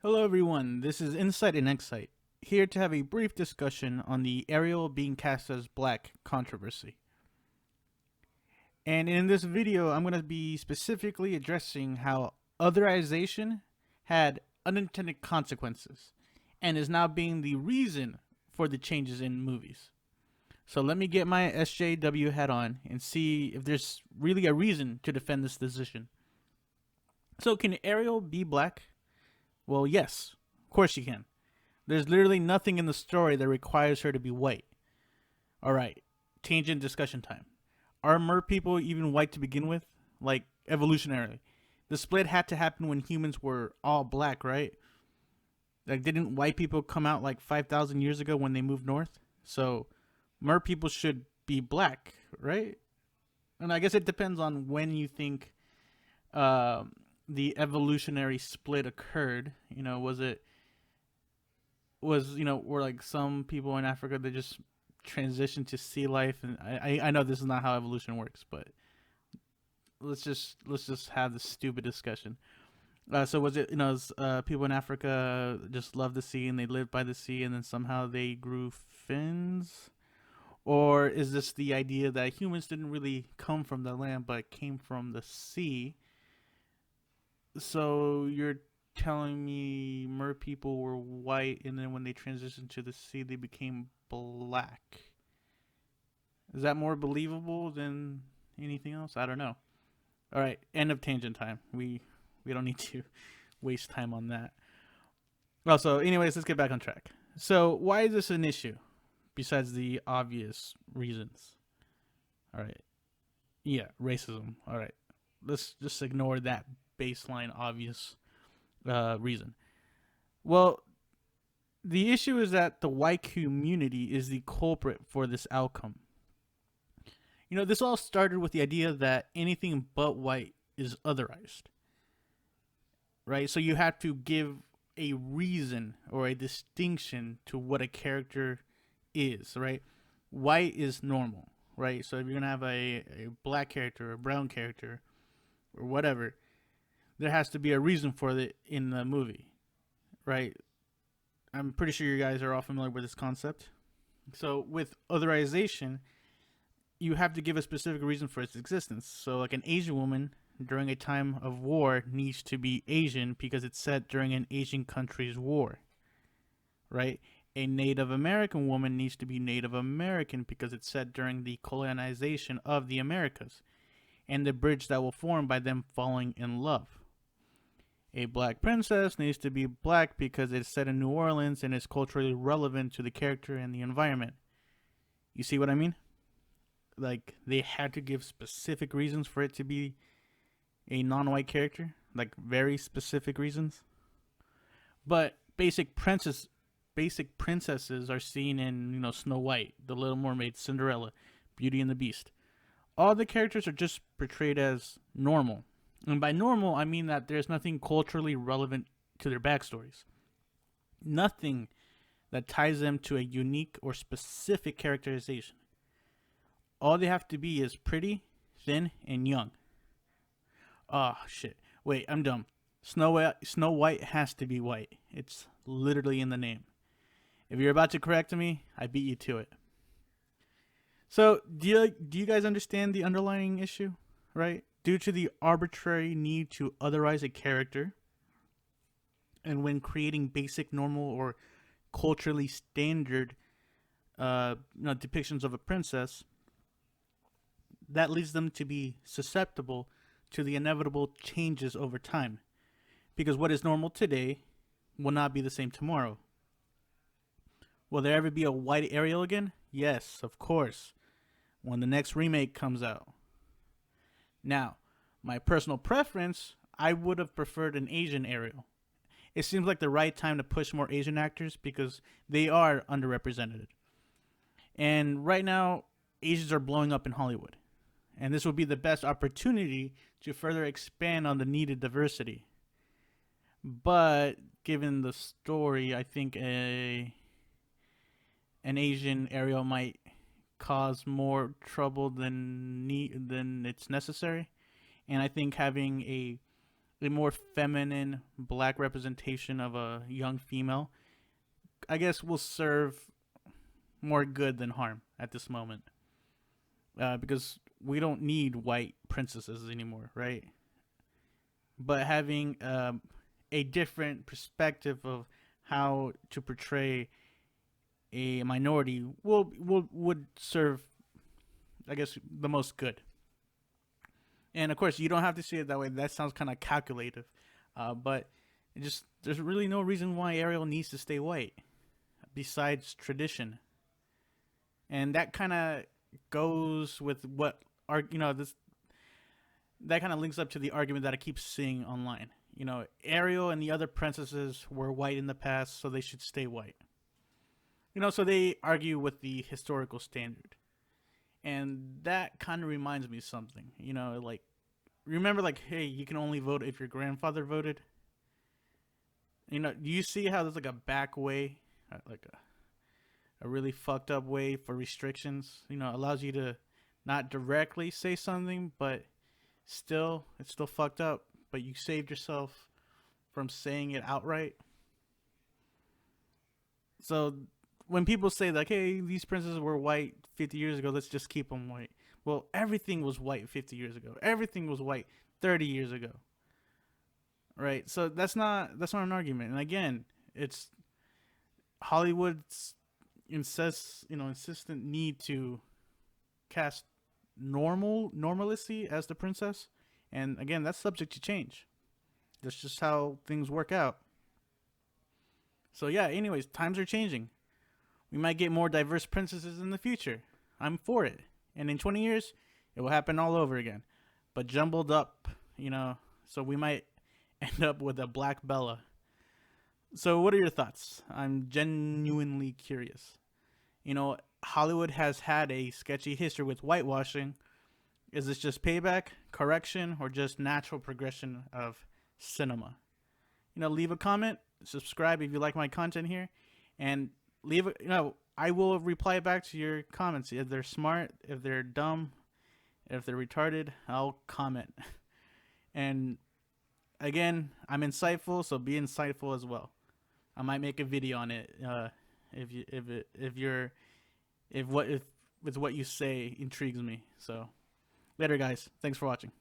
Hello everyone, this is Incite and Excite, here to have a brief discussion on the Ariel being cast as black controversy. And in this video, I'm going to be specifically addressing how Otherization had unintended consequences and is now being the reason for the changes in movies. So let me get my SJW hat on and see if there's really a reason to defend this decision. So can Ariel be black? Well, yes, of course she can. There's literally nothing in the story that requires her to be white. Alright, tangent discussion time. Are mer people even white to begin with? Like, evolutionarily. The split had to happen when humans were all black, right? Like, didn't white people come out like 5,000 years ago when they moved north? So, mer people should be black, right? And I guess it depends on when you think the evolutionary split occurred. You know, were like some people in Africa that just transitioned to sea life, and I know this is not how evolution works, but let's just have this stupid discussion. So was it people in Africa just loved the sea and they lived by the sea, and then somehow they grew fins? Or is this the idea that humans didn't really come from the land but came from the sea? So you're telling me mer people were white and then when they transitioned to the sea they became black? Is that more believable than anything else? I don't know. All right, end of tangent time. We don't need to waste time on that. Well, so anyways, let's get back on track. So why is this an issue besides the obvious reasons? All right. Yeah, racism. All right. Let's just ignore that baseline obvious reason. Well, the issue is that the white community is the culprit for this outcome. You know, this all started with the idea that anything but white is otherized, right? So you have to give a reason or a distinction to what a character is, right? White is normal, right? So if you're gonna have a black character, a brown character, or whatever, there has to be a reason for it in the movie, right? I'm pretty sure you guys are all familiar with this concept. So with otherization, you have to give a specific reason for its existence. So like an Asian woman during a time of war needs to be Asian because it's set during an Asian country's war, right? A Native American woman needs to be Native American because it's set during the colonization of the Americas and the bridge that will form by them falling in love. A black princess needs to be black because it's set in New Orleans and is culturally relevant to the character and the environment. You see what I mean? Like, they had to give specific reasons for it to be a non-white character, like very specific reasons. But basic princesses are seen in, Snow White, The Little Mermaid, Cinderella, Beauty and the Beast. All the characters are just portrayed as normal. And by normal, I mean that there's nothing culturally relevant to their backstories. Nothing that ties them to a unique or specific characterization. All they have to be is pretty, thin, and young. Oh, shit. Wait, I'm dumb. Snow White has to be white. It's literally in the name. If you're about to correct me, I beat you to it. So, do you guys understand the underlying issue, right? Due to the arbitrary need to otherize a character, and when creating basic, normal, or culturally standard depictions of a princess, that leads them to be susceptible to the inevitable changes over time. Because what is normal today will not be the same tomorrow. Will there ever be a white Ariel again? Yes, of course. When the next remake comes out. Now, my personal preference, I would have preferred an Asian Ariel. It seems like the right time to push more Asian actors because they are underrepresented. And right now, Asians are blowing up in Hollywood. And this would be the best opportunity to further expand on the needed diversity. But given the story, I think an Asian Ariel might cause more trouble than it's necessary. And I think having a a more feminine black representation of a young female, I guess, will serve more good than harm at this moment. Because we don't need white princesses anymore, right? But having a different perspective of how to portray a minority would serve, I guess, the most good. And of course, you don't have to see it that way. That sounds kind of calculative, but there's really no reason why Ariel needs to stay white, besides tradition. And that kind of goes with what this that kind of links up to the argument that I keep seeing online. Ariel and the other princesses were white in the past, so they should stay white. So they argue with the historical standard. And that kind of reminds me of something. Like, remember, like, hey, you can only vote if your grandfather voted? Do you see how there's like a back way, like a really fucked up way for restrictions? Allows you to not directly say something, but it's still fucked up. But you saved yourself from saying it outright. So when people say like, hey, these princesses were white 50 years ago, let's just keep them white. Well, everything was white 50 years ago. Everything was white 30 years ago. Right? So that's not an argument. And again, it's Hollywood's insistent need to cast normalcy as the princess. And again, that's subject to change. That's just how things work out. So yeah, anyways, times are changing. We might get more diverse princesses in the future. I'm for it. And in 20 years, it will happen all over again. But jumbled up, so we might end up with a Black Bella. So what are your thoughts? I'm genuinely curious. Hollywood has had a sketchy history with whitewashing. Is this just payback, correction, or just natural progression of cinema? Leave a comment, subscribe if you like my content here, and I will reply back to your comments. If they're smart, if they're dumb, if they're retarded, I'll comment. And again, I'm insightful, so be insightful as well. I might make a video on it if what you say intrigues me. So later, guys. Thanks for watching.